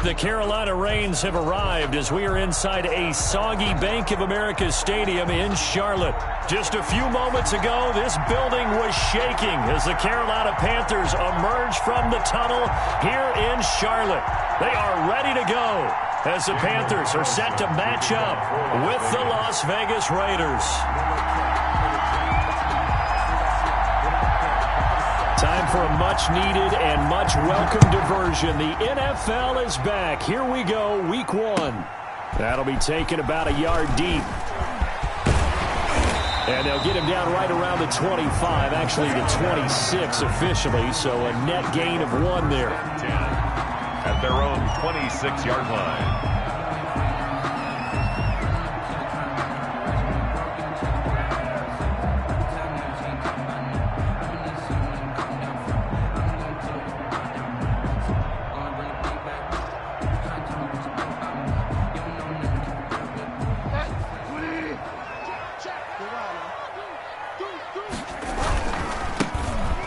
The Carolina Rains have arrived as we are inside a soggy Bank of America Stadium in Charlotte. Just a few moments ago, this building was shaking as the Carolina Panthers emerge from the tunnel here in Charlotte. They are ready to go as the Panthers are set to match up with the Las Vegas Raiders. Time for a much-needed and much-welcome diversion. The NFL is back. Here we go, Week 1. That'll be taken about a yard deep. And they'll get him down right around the 25, actually the 26 officially, so a net gain of 1 there. At their own 26-yard line.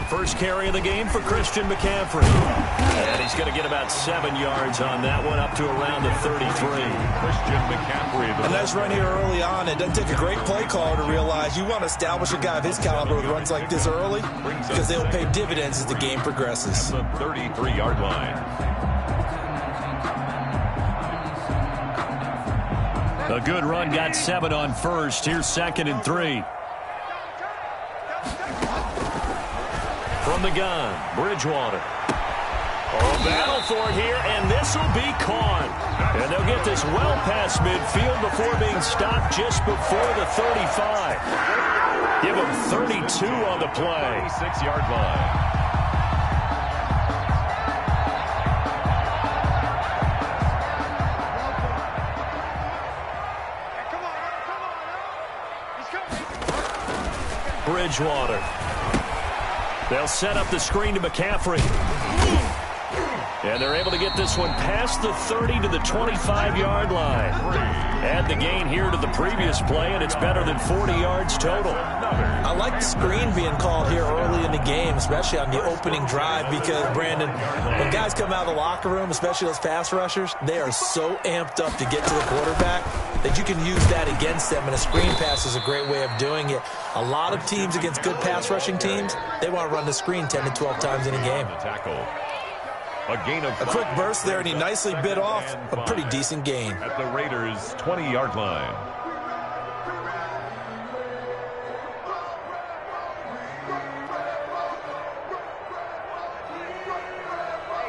First carry of the game for Christian McCaffrey. And he's going to get about 7 yards on that one, up to around the 33. Christian McCaffrey. A nice run here early on. It doesn't take a great play caller to realize you want to establish a guy of his caliber with runs like this early because they'll pay dividends as the game progresses. The 33-yard line. A good run, got 7 on first. Here's 2nd and 3. From the gun, Bridgewater. Oh, battle for it here, and this will be caught. And they'll get this well past midfield before being stopped just before the 35. Give him 32 on the play. 26-yard line. Bridgewater. They'll set up the screen to McCaffrey. And they're able to get this one past the 30 to the 25-yard line. Add the gain here to the previous play, and it's better than 40 yards total. I like the screen being called here early in the game, especially on the opening drive, because, Brandon, when guys come out of the locker room, especially those pass rushers, they are so amped up to get to the quarterback that you can use that against them, and a screen pass is a great way of doing it. A lot of teams against good pass rushing teams, they want to run the screen 10 to 12 times in a game. A gain of 5. A quick burst there, and he nicely bit off a pretty decent gain. At the Raiders' 20-yard line.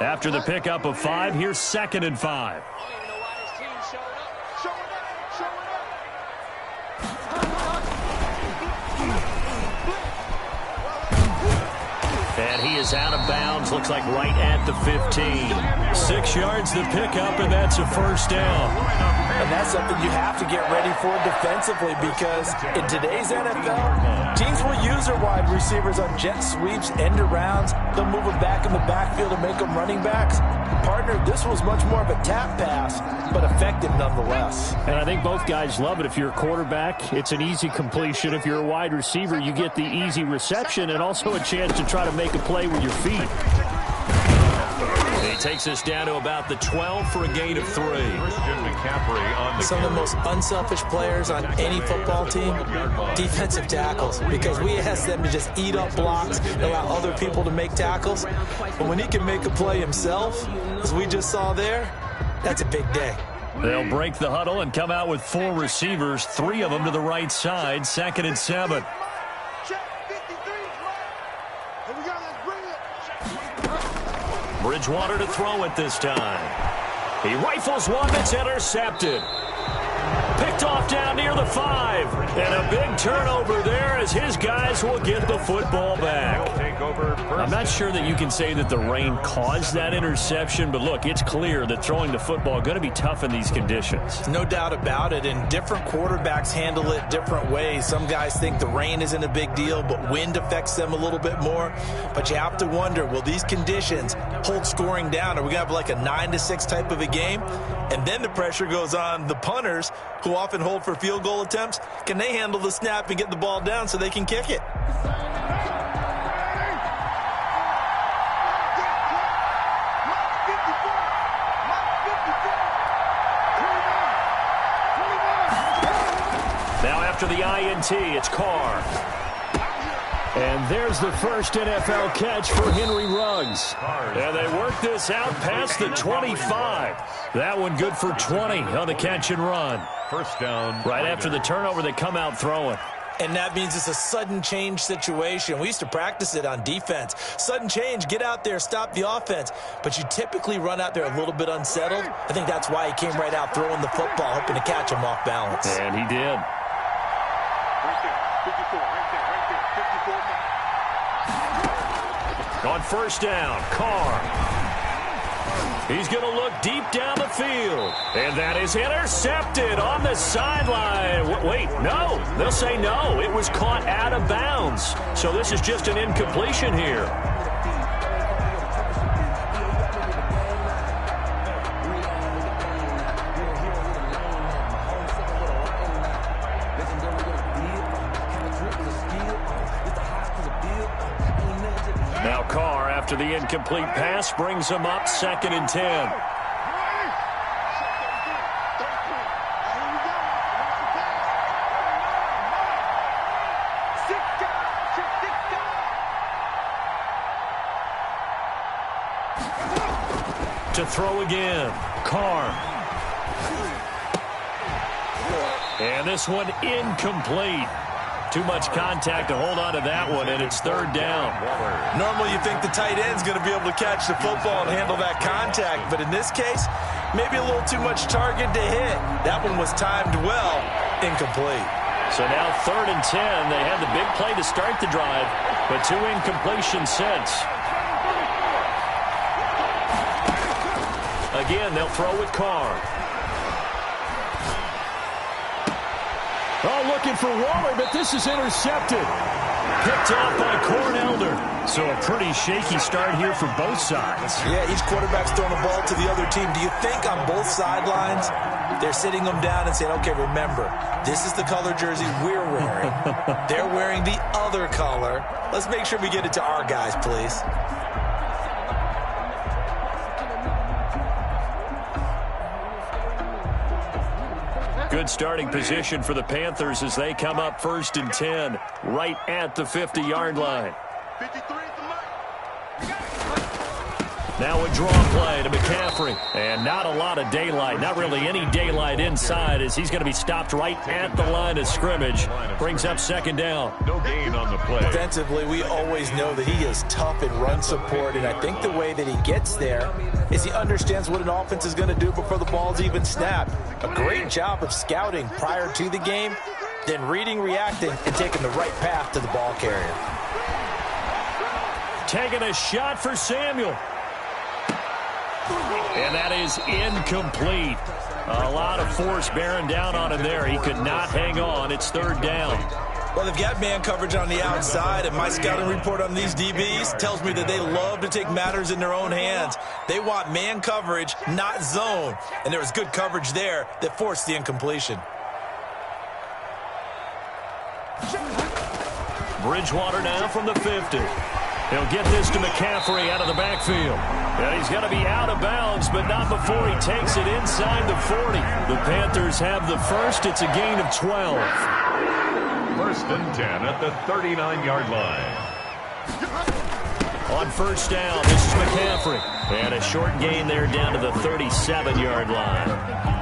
After the pickup of 5, here's 2nd and 5. And he is out of bounds, looks like right at the 15. 6 yards the pickup, and that's a first down. And that's something you have to get ready for defensively, because in today's NFL, teams will use their wide receivers on jet sweeps, end arounds. They'll move them back in the backfield and make them running backs. Partner, this was much more of a tap pass, but effective nonetheless. And I think both guys love it. If you're a quarterback, it's an easy completion. If you're a wide receiver, you get the easy reception and also a chance to try to make a play with your feet. He takes us down to about the 12 for a gain of 3. Christian McCaffrey on the Some of the most unselfish players on any football team, defensive tackles, because we ask them to just eat up blocks and allow other people to make tackles. But when he can make a play himself, as we just saw there, that's a big day. They'll break the huddle and come out with 4 receivers, 3 of them to the right side, 2nd and 7. Bridgewater to throw it this time. He rifles one that's intercepted. Picked off down near the 5. And a big turnover there as his guys will get the football back. I'm not sure that you can say that the rain caused that interception, but look, it's clear that throwing the football is going to be tough in these conditions. No doubt about it, and different quarterbacks handle it different ways. Some guys think the rain isn't a big deal, but wind affects them a little bit more. But you have to wonder, will these conditions hold scoring down? Are we going to have like a 9-6 type of a game? And then the pressure goes on the punters, who often hold for field goal attempts. Can they handle the snap and get the ball down so they can kick it? Now after the INT, it's Carr. And there's the first NFL catch for Henry Ruggs. And they work this out past the 25. That one good for 20 on the catch and run. First down. Right after the turnover, they come out throwing. And that means it's a sudden change situation. We used to practice it on defense. Sudden change, get out there, stop the offense. But you typically run out there a little bit unsettled. I think that's why he came right out throwing the football, hoping to catch him off balance. And he did. On first down, Carr. He's going to look deep down the field. And that is intercepted on the sideline. Wait, no. They'll say no. It was caught out of bounds. So this is just an incompletion here. Now Carr, after the incomplete pass, brings him up 2nd and 10. To throw again, Carr. And this one incomplete. Too much contact to hold on to that one, and it's 3rd down. Normally you think the tight end's going to be able to catch the football and handle that contact, but in this case, maybe a little too much target to hit. That one was timed well, incomplete. So now 3rd and 10. They had the big play to start the drive, but 2 incompletions since. Again, they'll throw with Carr. Oh, looking for Waller, but this is intercepted. Picked off by Cornelder. So a pretty shaky start here for both sides. Yeah, each quarterback's throwing the ball to the other team. Do you think on both sidelines they're sitting them down and saying, okay, remember, this is the color jersey we're wearing. They're wearing the other color. Let's make sure we get it to our guys, please. Good starting position for the Panthers as they come up 1st and 10, right at the 50-yard line. Now a draw play to McCaffrey. And not a lot of daylight, not really any daylight inside as he's going to be stopped right at the line of scrimmage. Brings up 2nd down. No gain on the play. Defensively, we always know that he is tough in run support, and I think the way that he gets there is he understands what an offense is going to do before the ball's even snapped. A great job of scouting prior to the game, then reading, reacting, and taking the right path to the ball carrier. Taking a shot for Samuel. And that is incomplete. A lot of force bearing down on him there. He could not hang on. It's 3rd down. Well, they've got man coverage on the outside, and my scouting report on these DBs tells me that they love to take matters in their own hands. They want man coverage, not zone. And there was good coverage there that forced the incompletion. Bridgewater now from the 50. He'll get this to McCaffrey out of the backfield. And he's going to be out of bounds, but not before he takes it inside the 40. The Panthers have the first. It's a gain of 12. 1st and 10 at the 39-yard line. On 1st down, this is McCaffrey. And a short gain there down to the 37-yard line.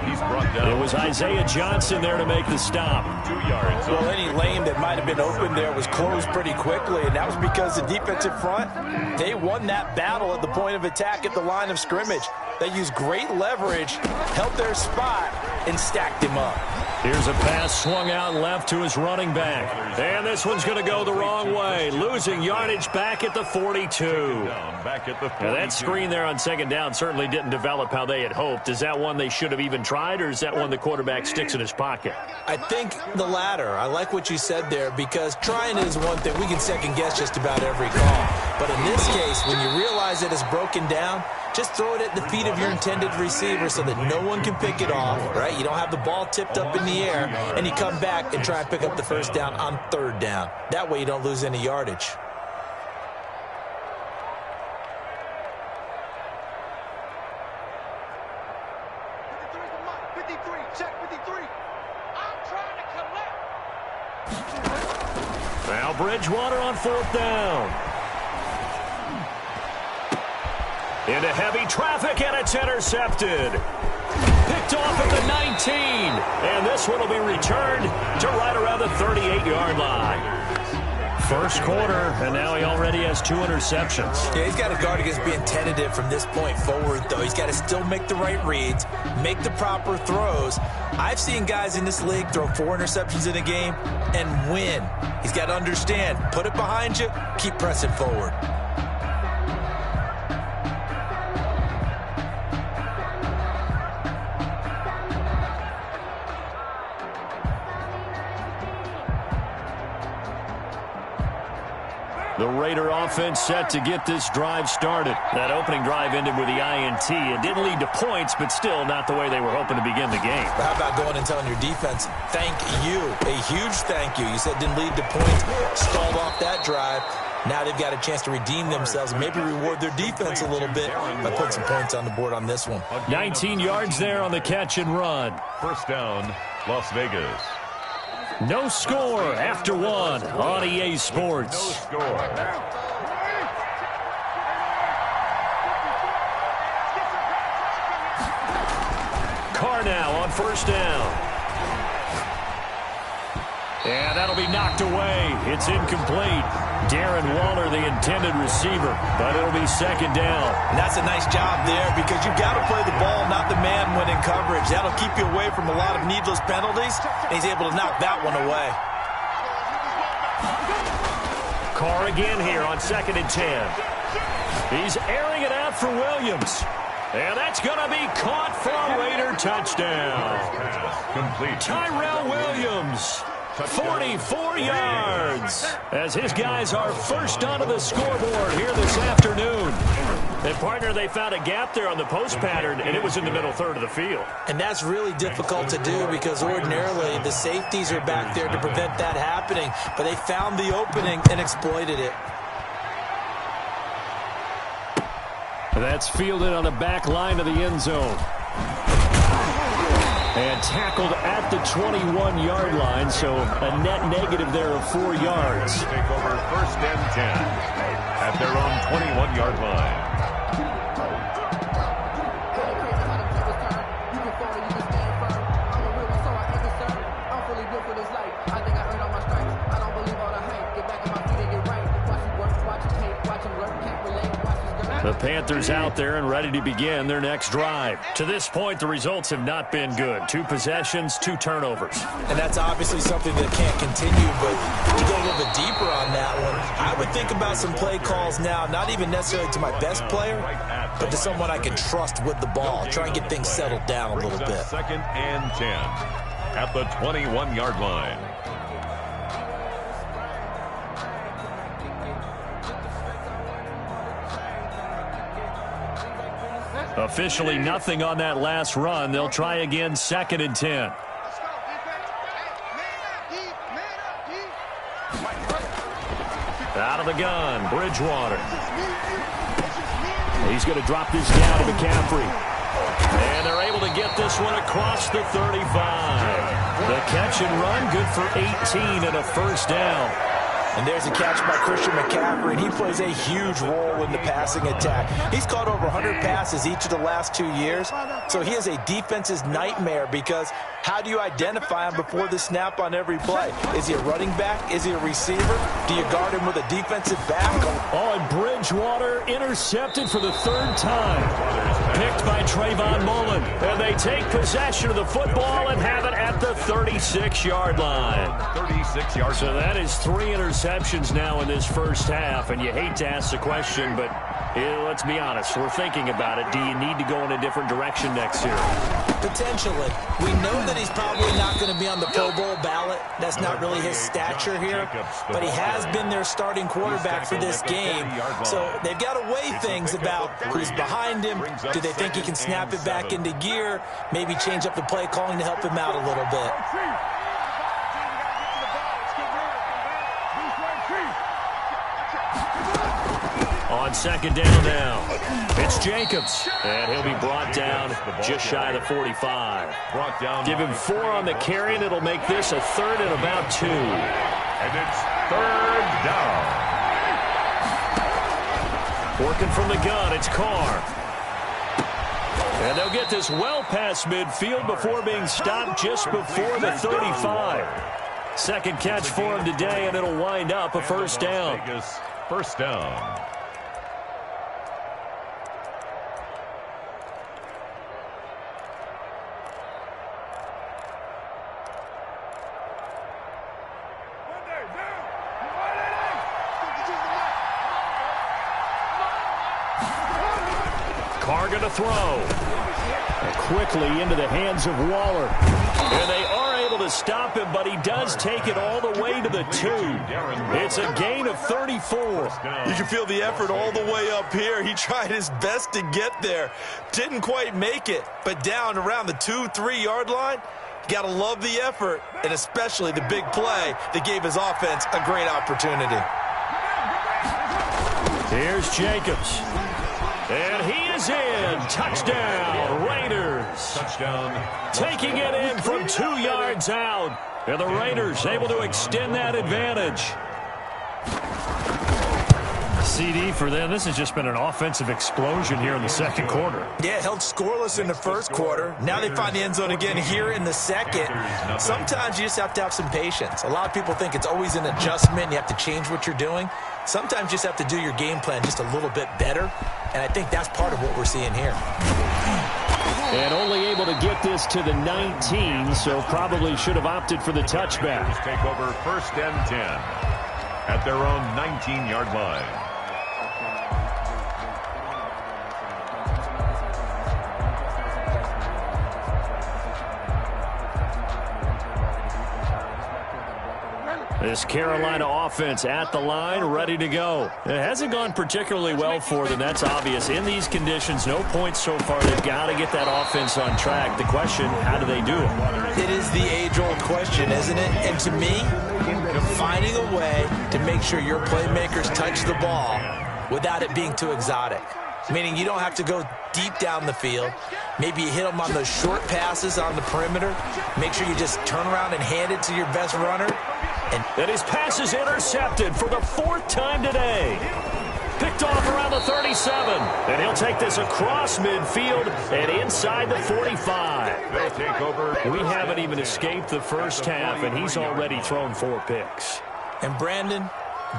He's brought down. It was Isaiah Johnson there to make the stop. 2 yards. Well, any lane that might have been open there was closed pretty quickly, and that was because the defensive front, they won that battle at the point of attack at the line of scrimmage. They used great leverage, held their spot, and stacked him up. Here's a pass swung out left to his running back. And this one's going to go the wrong way. Losing yardage back at the 42. Back at the 42. Now that screen there on 2nd down certainly didn't develop how they had hoped. Is that one they should have even tried, or is that one the quarterback sticks in his pocket? I think the latter. I like what you said there, because trying is one thing. We can second guess just about every call. But in this case, when you realize that it's broken down, just throw it at the feet of your intended receiver so that no one can pick it off, right? You don't have the ball tipped up in the air, and you come back and try and pick up the 1st down on 3rd down. That way you don't lose any yardage. Now Bridgewater on 4th down. Into heavy traffic, and it's intercepted. Picked off at the 19. And this one will be returned to right around the 38-yard line. First quarter, and now he already has 2 interceptions. Yeah, he's got to guard against being tentative from this point forward, though. He's got to still make the right reads, make the proper throws. I've seen guys in this league throw 4 interceptions in a game and win. He's got to understand, put it behind you, keep pressing forward. The Raider offense set to get this drive started. That opening drive ended with the INT. It didn't lead to points, but still not the way they were hoping to begin the game. How about going and telling your defense, thank you, a huge thank you. You said didn't lead to points, stalled off that drive. Now they've got a chance to redeem themselves and maybe reward their defense a little bit by putting some points on the board on this one. 19 yards there on the catch and run. First down, Las Vegas. No score after 1 on EA Sports. No score. Carr now on 1st down. And that'll be knocked away. It's incomplete. Darren Waller, the intended receiver, but it'll be 2nd down. And that's a nice job there because you've got to play the ball, not the man when in coverage. That'll keep you away from a lot of needless penalties, and he's able to knock that one away. Carr again here on 2nd and 10. He's airing it out for Williams. And that's going to be caught for a Raider touchdown. Complete. Tyrell Williams. 44 yards as his guys are first onto the scoreboard here this afternoon. And, partner, they found a gap there on the post pattern, and it was in the middle third of the field. And that's really difficult to do because ordinarily the safeties are back there to prevent that happening. But they found the opening and exploited it. That's fielded on the back line of the end zone. And tackled at the 21-yard line, so a net negative there of 4 yards. Take over 1st and 10 at their own 21-yard line. The Panthers out there and ready to begin their next drive. To this point, the results have not been good. 2 possessions, 2 turnovers. And that's obviously something that can't continue, but to go a little bit deeper on that one, I would think about some play calls now, not even necessarily to my best player, but to someone I can trust with the ball. Try and get things settled down a little bit. 2nd and 10 at the 21-yard line. Officially nothing on that last run. They'll try again 2nd and 10. Out of the gun, Bridgewater. He's going to drop this down to McCaffrey. And they're able to get this one across the 35. The catch and run, good for 18 and a 1st down. And there's a catch by Christian McCaffrey, and he plays a huge role in the passing attack. He's caught over 100 passes each of the last 2 years, so he is a defense's nightmare because how do you identify him before the snap on every play? Is he a running back? Is he a receiver? Do you guard him with a defensive back? Oh, and Bridgewater intercepted for the 3rd time. Picked by Trayvon Mullen. And they take possession of the football and have it at the 36-yard line. 36 yards. So that is 3 interceptions now in this first half. And you hate to ask the question, but let's be honest. We're thinking about it. Do you need to go in a different direction next year? Potentially. We know that he's probably not going to be on the Pro Bowl ballot. That's not really his stature here. But he has been their starting quarterback for this game. So they've got to weigh things about who's behind him. Do they think he can snap it back into gear? Maybe change up the play calling to help him out a little bit. On on second down now. It's Jacobs, and he'll be brought down just shy of the 45. Give him 4 on the carry, and it'll make this a 3rd and about 2. And it's 3rd down. Working from the gun, it's Carr. And they'll get this well past midfield before being stopped just before the 35. Second catch for him today, and it'll wind up a 1st down. First down. Carr going to throw. Quickly into the hands of Waller. And they are able to stop him, but he does take it all the way to the 2. It's a gain of 34. You can feel the effort all the way up here. He tried his best to get there. Didn't quite make it, but down around the 2-3 yard line. Got to love the effort, and especially the big play that gave his offense a great opportunity. Here's Jacobs. And he is in. Touchdown, Raiders. Touchdown. Taking it in from 2 yards out. And the Raiders able to extend that advantage. CD for them. This has just been an offensive explosion here in the second quarter. Yeah, held scoreless in the first quarter. Now they find the end zone again here in the second. Sometimes you just have to have some patience. A lot of people think it's always an adjustment. You have to change what you're doing. Sometimes you just have to do your game plan just a little bit better. And I think that's part of what we're seeing here. And only able to get this to the 19, so probably should have opted for the touchback. Take over 1st and 10 at their own 19-yard line. This Carolina offense at the line, ready to go. It hasn't gone particularly well for them. That's obvious. In these conditions, no points so far. They've got to get that offense on track. The question, how do they do it? It is the age-old question, isn't it? And to me, finding a way to make sure your playmakers touch the ball without it being too exotic. Meaning you don't have to go deep down the field. Maybe you hit them on those short passes on the perimeter. Make sure you just turn around and hand it to your best runner. And his pass is intercepted for the 4th time today. Picked off around the 37. And he'll take this across midfield and inside the 45. They'll take over. We haven't even escaped the first half, and he's already thrown 4 picks. And Brandon,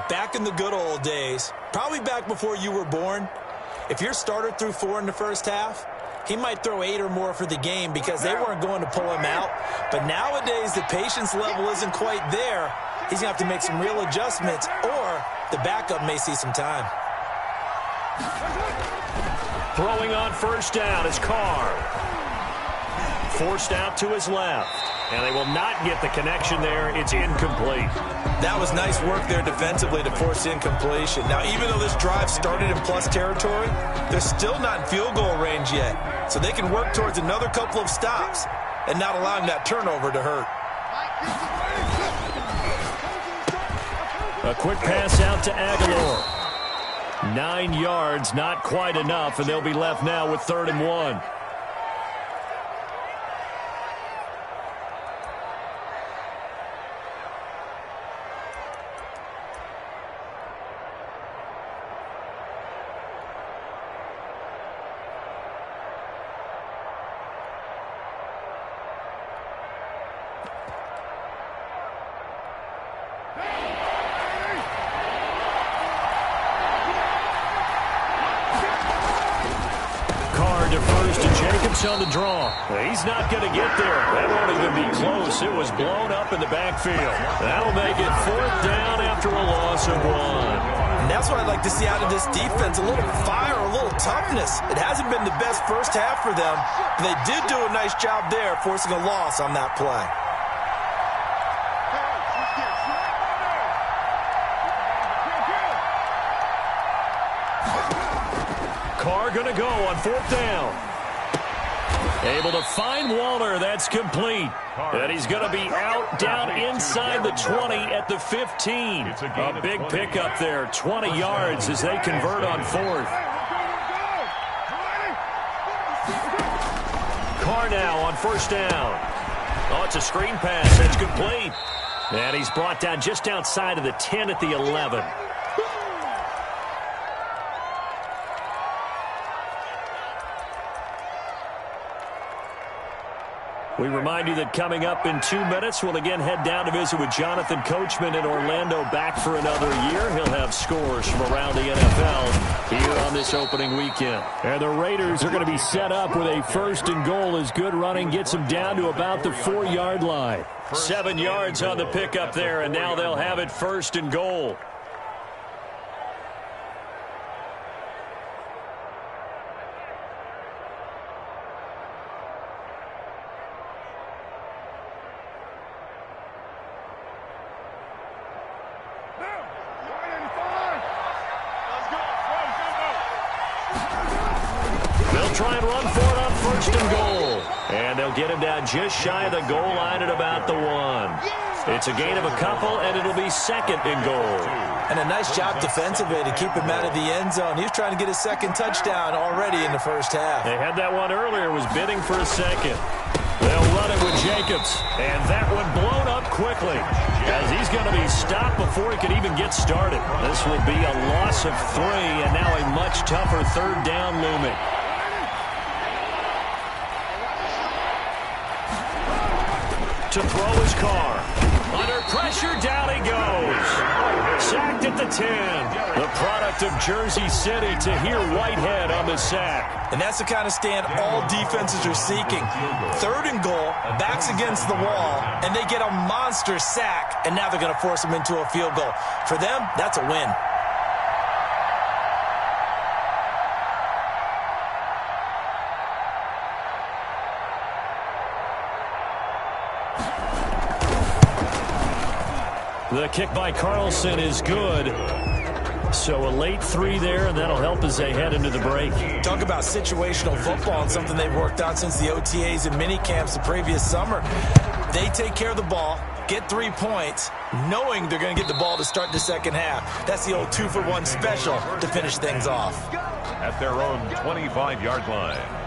back in the good old days, probably back before you were born, if your starter threw 4 in the first half, he might throw 8 or more for the game because they weren't going to pull him out. But nowadays, the patience level isn't quite there. He's going to have to make some real adjustments, or the backup may see some time. Throwing on 1st down is Carr. Forced out to his left. And they will not get the connection there. It's incomplete. That was nice work there defensively to force incompletion. Now, even though this drive started in plus territory, they're still not in field goal range yet. So they can work towards another couple of stops and not allowing that turnover to hurt. A quick pass out to Aguilar. 9 yards, not quite enough, and they'll be left now with 3rd and 1. On the draw. He's not going to get there. That won't even be close. It was blown up in the backfield. That'll make it 4th down after a loss of 1. And that's what I'd like to see out of this defense. A little fire, a little toughness. It hasn't been the best first half for them, but they did do a nice job there forcing a loss on that play. Carr going to go on 4th down. Able to find Waller. That's complete. And he's going to be out down inside the 20 at the 15. A big pickup there. 20 yards as they convert on fourth. Carr now on first down. Oh, it's a screen pass. That's complete. And he's brought down just outside of the 10 at the 11. We remind you that coming up in 2 minutes, we'll again head down to visit with Jonathan Coachman in Orlando, back for another year. He'll have scores from around the NFL here on this opening weekend. And the Raiders are going to be set up with a first and goal as good running gets them down to about the 4-yard line. 7 yards on the pickup there, and now they'll have it first and goal. Try and run for it on first and goal. And they'll get him down just shy of the goal line at about the 1. It's a gain of a couple, and it'll be second and goal. And a nice job defensively to keep him out of the end zone. He was trying to get his second touchdown already in the first half. They had that one earlier, was bidding for a second. They'll run it with Jacobs, and that one blown up quickly as he's going to be stopped before he could even get started. This will be a loss of 3, and now a much tougher third down looming. To throw his Carr. Under pressure, down he goes. Sacked at the 10. The product of Jersey City. Tahir Whitehead on the sack. And that's the kind of stand all defenses are seeking. Third and goal, backs against the wall, and they get a monster sack, and now they're going to force him into a field goal. For them, that's a win. The kick by Carlson is good. So a late 3 there, and that'll help as they head into the break. Talk about situational football and something they've worked on since the OTAs and mini camps the previous summer. They take care of the ball, get 3 points, knowing they're going to get the ball to start the second half. That's the old 2-for-1 special to finish things off. At their own 25-yard line.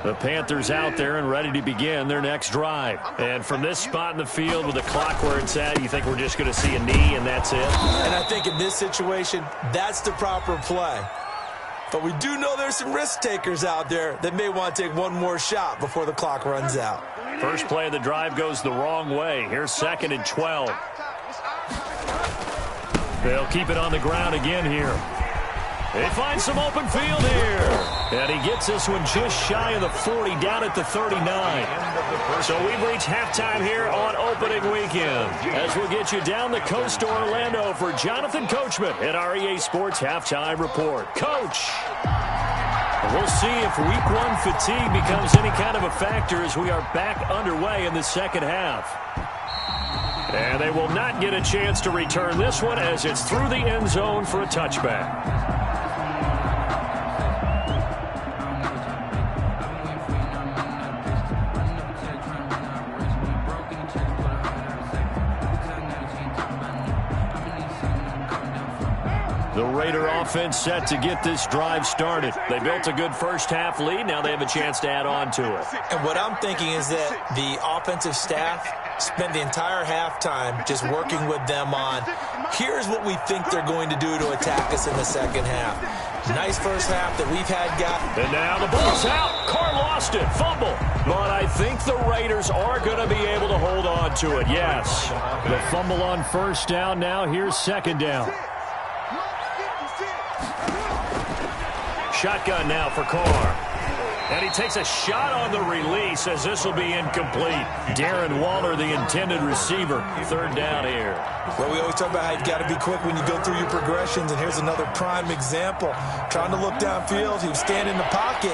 The Panthers out there and ready to begin their next drive. And from this spot in the field with the clock where it's at, you think we're just going to see a knee and that's it? And I think in this situation, that's the proper play. But we do know there's some risk takers out there that may want to take one more shot before the clock runs out. First play of the drive goes the wrong way. Here's 2nd and 12. They'll keep it on the ground again here. They find some open field here. And he gets this one just shy of the 40, down at the 39. So we've reached halftime here on opening weekend, as we'll get you down the coast to Orlando for Jonathan Coachman at our EA Sports Halftime Report. Coach! We'll see if week 1 fatigue becomes any kind of a factor as we are back underway in the second half. And they will not get a chance to return this one as it's through the end zone for a touchback. The Raider offense set to get this drive started. They built a good first half lead. Now they have a chance to add on to it. And what I'm thinking is that the offensive staff spent the entire halftime just working with them on, here's what we think they're going to do to attack us in the second half. Nice first half that we've had, guys. And now the ball's out. Carr lost it. Fumble. But I think the Raiders are going to be able to hold on to it. Yes. The fumble on first down. Now here's second down. Shotgun now for Carr. And he takes a shot on the release as this will be incomplete. Darren Waller, the intended receiver. Third down here. Well, we always talk about how you've got to be quick when you go through your progressions, and here's another prime example. Trying to look downfield, he was standing in the pocket,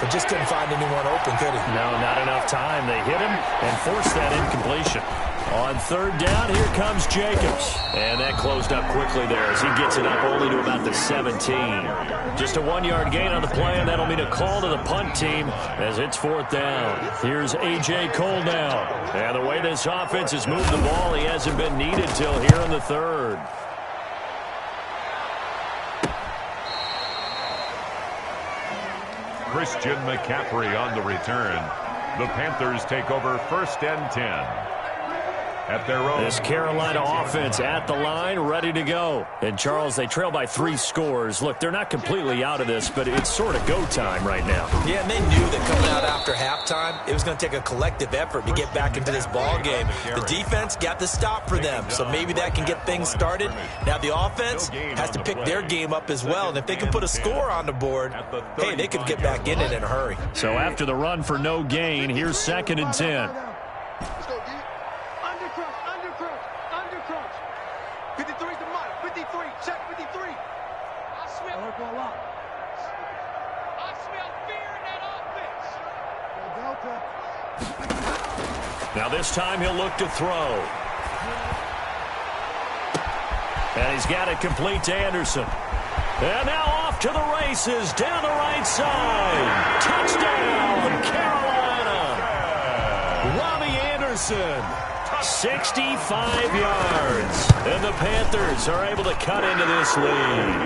but just couldn't find anyone open, could he? No, not enough time. They hit him and forced that incompletion. On third down, here comes Jacobs. And that closed up quickly there as he gets it up only to about the 17. Just a 1-yard gain on the play, and that'll mean a call to the punt team as it's fourth down. Here's A.J. Cole now. And the way this offense has moved the ball, he hasn't been needed till here in the third. Christian McCaffrey on the return. The Panthers take over 1st and 10. At their own. This Carolina offense at the line, ready to go. And, Charles, they trail by 3 scores. Look, they're not completely out of this, but it's sort of go time right now. Yeah, and they knew that coming out after halftime, it was going to take a collective effort to get back into this ball game. The defense got the stop for them, so maybe that can get things started. Now the offense has to pick their game up as well, and if they can put a score on the board, hey, they could get back in it in a hurry. So after the run for no gain, here's 2nd and 10. Now this time he'll look to throw. And he's got it complete to Anderson. And now off to the races down the right side. Touchdown, Carolina. Robbie Anderson, 65 yards. And the Panthers are able to cut into this lead.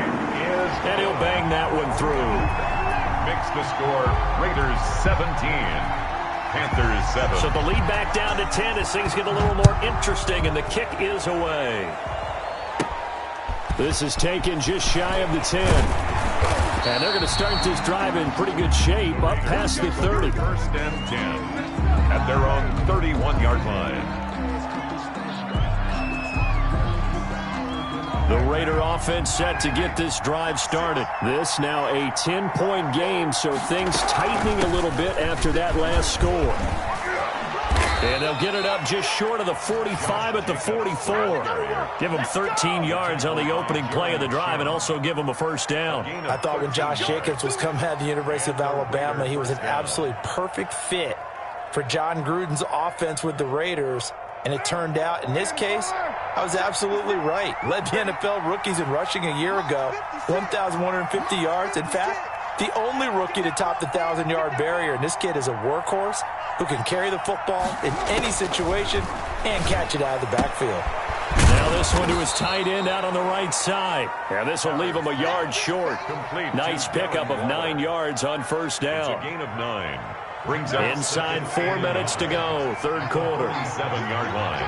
And he'll bang that one through. Makes the score Raiders 17. Panthers 7. So the lead back down to 10 as things get a little more interesting, and the kick is away. This is taken just shy of the 10. And they're going to start this drive in pretty good shape, up past the 30. 1st and 10 at their own 31-yard line. The Raider offense set to get this drive started. This now a 10-point game, so things tightening a little bit after that last score. And they'll get it up just short of the 45 at the 44. Give them 13 yards on the opening play of the drive and also give them a 1st down. I thought when Josh Jacobs was coming out of the University of Alabama, he was an absolutely perfect fit for John Gruden's offense with the Raiders. And it turned out, in this case, I was absolutely right. Led the NFL rookies in rushing a year ago, 1,150 yards. In fact, the only rookie to top the 1,000-yard barrier. And this kid is a workhorse who can carry the football in any situation and catch it out of the backfield. Now this one to his tight end out on the right side. And this will leave him a yard short. Nice pickup of 9 yards on 1st down. It's a gain of 9. Brings up inside 4 minutes to go, 3rd quarter. 7-yard line.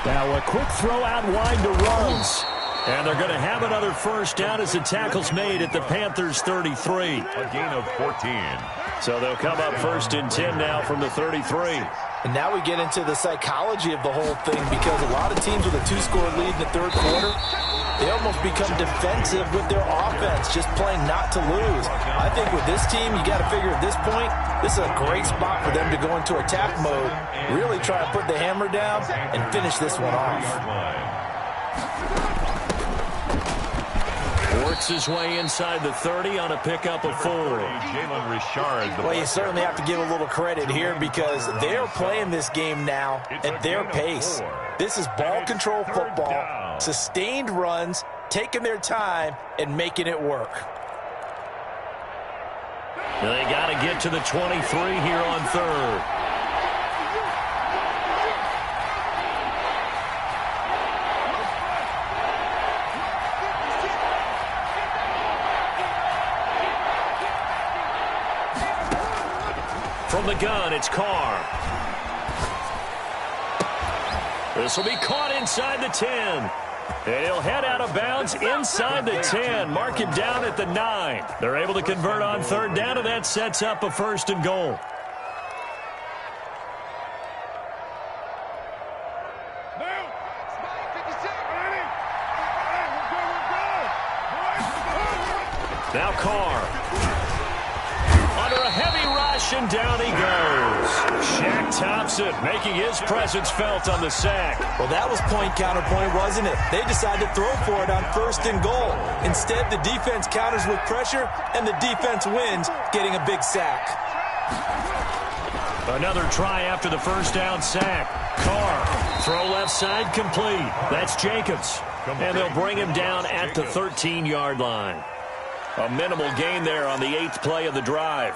Now a quick throw out wide to Ruggs. And they're going to have another 1st down as the tackle's made at the Panthers' 33. A gain of 14. So they'll come up 1st and 10 now from the 33. And now we get into the psychology of the whole thing, because a lot of teams with a 2-score lead in the 3rd quarter, they almost become defensive with their offense, just playing not to lose. I think with this team, you got to figure at this point, this is a great spot for them to go into attack mode, really try to put the hammer down and finish this one off. Works his way inside the 30 on a pickup of 4. Well, you certainly have to give a little credit here, because they're playing this game now at their pace. This is ball control football, sustained runs, taking their time and making it work. They got to get to the 23 here on 3rd. From the gun, it's Carr. This will be caught inside the 10. And he'll head out of bounds inside the 10. Mark him down at the 9. They're able to convert on 3rd down, and that sets up a 1st and goal. Now Carr. Under a heavy rush, and down he goes. Shaq Thompson making his presence felt on the sack. Well, that was point counterpoint, wasn't it? They decided to throw for it on 1st and goal. Instead, the defense counters with pressure, and the defense wins, getting a big sack. Another try after the first down sack. Carr, throw left side, complete. That's Jacobs. And they'll bring him down at the 13-yard line. A minimal gain there on the 8th play of the drive.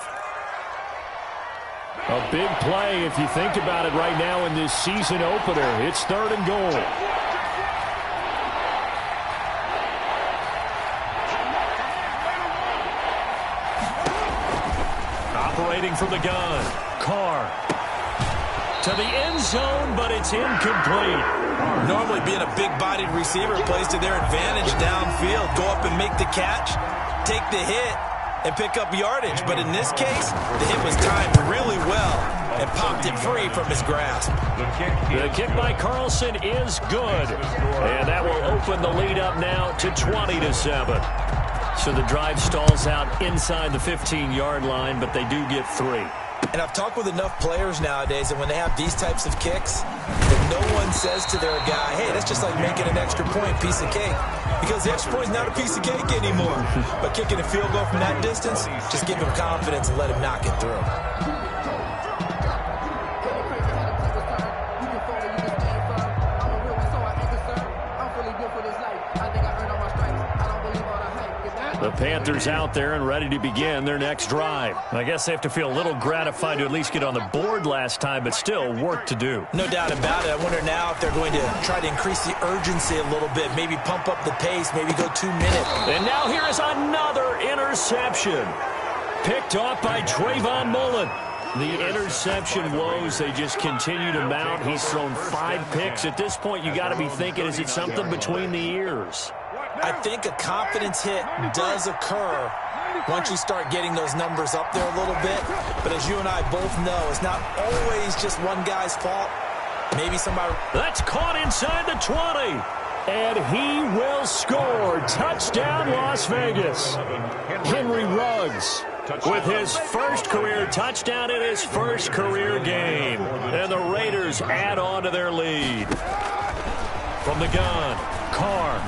A big play if you think about it right now in this season opener. It's 3rd and goal. Operating from the gun. Carr to the end zone, but it's incomplete. Normally being a big-bodied receiver plays to their advantage downfield. Go up and make the catch, take the hit, and pick up yardage. But in this case, the hit was timed really well and popped it free from his grasp. The kick by Carlson is good. And that will open the lead up now to 20-7. So the drive stalls out inside the 15-yard line, but they do get 3. And I've talked with enough players nowadays, and when they have these types of kicks, that no one says to their guy, hey, that's just like making an extra point, piece of cake. Because the extra point is not a piece of cake anymore. But kicking a field goal from that distance, just give him confidence and let him knock it through. The Panthers out there and ready to begin their next drive. I guess they have to feel a little gratified to at least get on the board last time, but still work to do. No doubt about it. I wonder now if they're going to try to increase the urgency a little bit, maybe pump up the pace, maybe go 2 minutes. And now here is another interception. Picked off by Trayvon Mullen. The interception woes, they just continue to mount. He's thrown 5 picks. At this point, you got to be thinking, is it something between the ears? I think a confidence hit does occur once you start getting those numbers up there a little bit. But as you and I both know, it's not always just one guy's fault. Maybe somebody... That's caught inside the 20. And he will score. Touchdown, Las Vegas. Henry Ruggs with his first career touchdown in his first career game. And the Raiders add on to their lead. From the gun, Carr.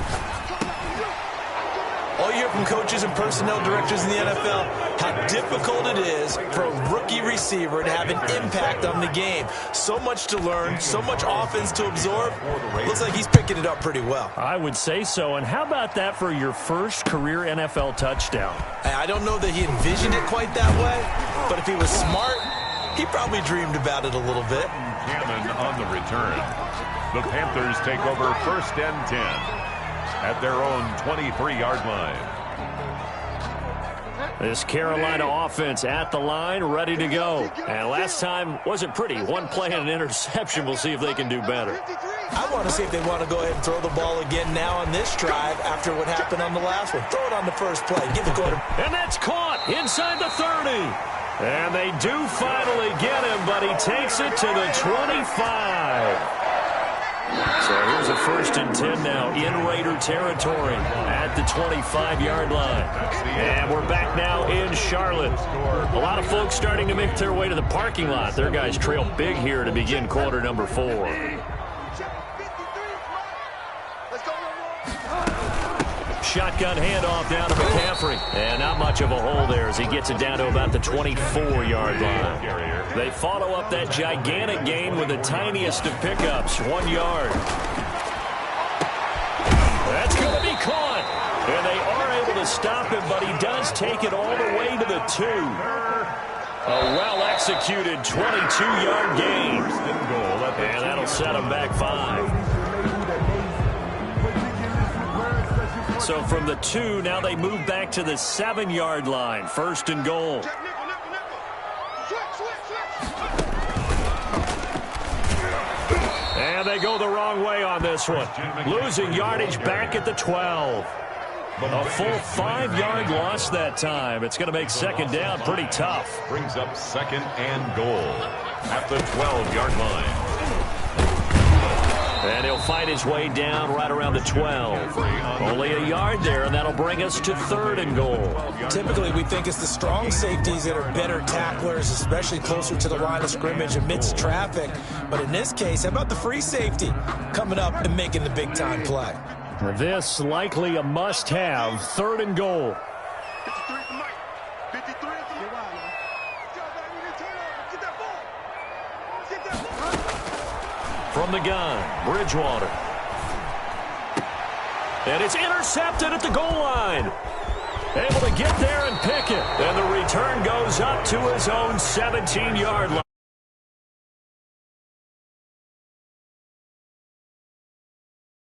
All you hear from coaches and personnel directors in the NFL, how difficult it is for a rookie receiver to have an impact on the game. So much to learn, so much offense to absorb. Looks like he's picking it up pretty well. I would say so. And how about that for your first career NFL touchdown? I don't know that he envisioned it quite that way, but if he was smart, he probably dreamed about it a little bit. Hammond on the return. The Panthers take over 1st and 10. At their own 23-yard line. This Carolina offense at the line, ready to go. And last time wasn't pretty. One play and an interception. We'll see if they can do better. I want to see if they want to go ahead and throw the ball again now on this drive after what happened on the last one. Throw it on the first play. Give the quarter. And that's caught inside the 30. And they do finally get him, but he takes it to the 25. So here's a 1st and 10 now in Raider territory at the 25-yard line. And we're back now in Charlotte. A lot of folks starting to make their way to the parking lot. Their guys trail big here to begin quarter number 4. Shotgun handoff down to McCaffrey. And not much of a hole there as he gets it down to about the 24-yard line. They follow up that gigantic gain with the tiniest of pickups, 1 yard. That's going to be caught. And they are able to stop him, but he does take it all the way to the 2. A well-executed 22-yard gain. And that'll set him back 5. So from the 2, now they move back to the 7-yard line. 1st and goal. And they go the wrong way on this one. Losing yardage back at the 12. A full 5-yard loss that time. It's going to make 2nd down pretty tough. Brings up 2nd and goal at the 12-yard line. And he'll fight his way down right around the 12. Only a yard there, and that'll bring us to 3rd and goal. Typically, we think it's the strong safeties that are better tacklers, especially closer to the line of scrimmage amidst traffic. But in this case, how about the free safety coming up and making the big-time play? This likely a must-have, 3rd and goal. From the gun, Bridgewater. And it's intercepted at the goal line. Able to get there and pick it. And the return goes up to his own 17-yard line.